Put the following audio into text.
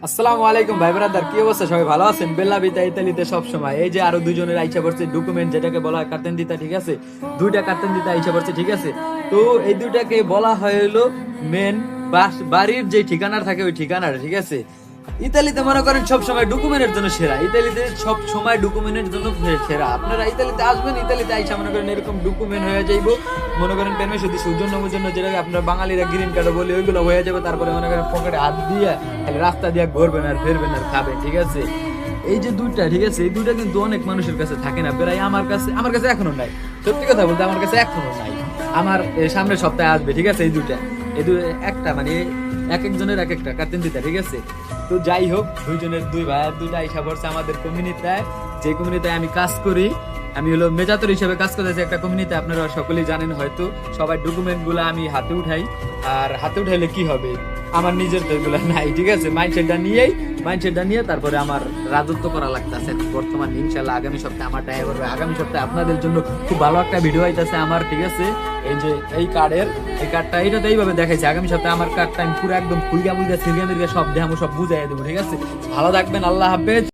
আসসালামু আলাইকুম ভাই ব্রাদার, কি অবস্থা? সবাই ভালো আছেন? বেল্লা বিতা ইতালিতে সব সময় এই যে আরো দুজনের আইসা পড়ছে ডকুমেন্ট, যেটাকে বলা হয় কার্তেন দিতা, ঠিক আছে? দুইটা কার্তেন দিতা আইসা পড়ছে, ঠিক আছে? তো এই দুইটাকে বলা হয় হলো মেন বাড়ির যে ঠিকানার থাকে ওই ঠিকানার, ঠিক আছে? ইতালিতে মনে করেন সব সময় ডকুমেন্টের জন্য সেরা, ইতালিতে সব সময় ডকুমেন্টের জন্য সেরা। আপনারা ইতালিতে আসবেন, ইতালিতে আইসা মনে করেন এরকম ডকুমেন্ট হয়ে যাইবো, মনে করেন পেরমিশন দিচ্ছে জন্য যেটাকে আপনারা বাঙালিরা গ্রিন কার্ড বলে ওইগুলো হয়ে যাবে। তারপরে মনে করেন পকেটে হাত দিয়ে খালি রাস্তা দিয়ে ঘুরবেন আর ফেরবেন আর খাবেন, ঠিক আছে? এই যে দুইটা, ঠিক আছে, এই দুইটা কিন্তু অনেক মানুষের কাছে থাকে না, প্রায় আমার কাছে এখনো নাই। সত্যি কথা বলতে আমার কাছে এখনো নাই। আমার সামনের সপ্তাহে আসবে, ঠিক আছে? এই দুই একটা মানে এক একজনের এক একটা কার্তেন দিতে, ঠিক আছে? তো যাই হোক, দুইজনের দুই ভাইয়ের দুইটা আইসা পড়ছে আমাদের কমিউনিটিতে, যে কমিউনিটিতে আমি কাজ করি। আমি হলো মেজাতর হিসেবে কাজ করতেছি একটা কমিউনিটিতে, আপনারা সকলেই জানেন হয়তো। সবাই ডকুমেন্ট গুলো আমি হাতে উঠাই, আর হাতে উঠাইলে কি হবে, আমার নিজের তো এগুলো নাই, ঠিক আছে? মাইন্ডসেটটা নিয়ে তারপরে আমার রাজত্ব করা লাগতেছে বর্তমান। ইনশাল্লাহ আগামী সপ্তাহে আমার টাইম করবে, আগামী সপ্তাহে আপনাদের জন্য খুব ভালো একটা ভিডিও আইতাছে আমার, ঠিক আছে? এই যে এই কার্ডটা এইটাতে এইভাবে দেখাইছে। আগামী সপ্তাহে আমার কার্ডটা আমি পুরো একদম ফুলগা সিলগা মিলগা সব দেখাবো, সব বুঝাই দেবো, ঠিক আছে? ভালো থাকবেন, আল্লাহ হাফেজ।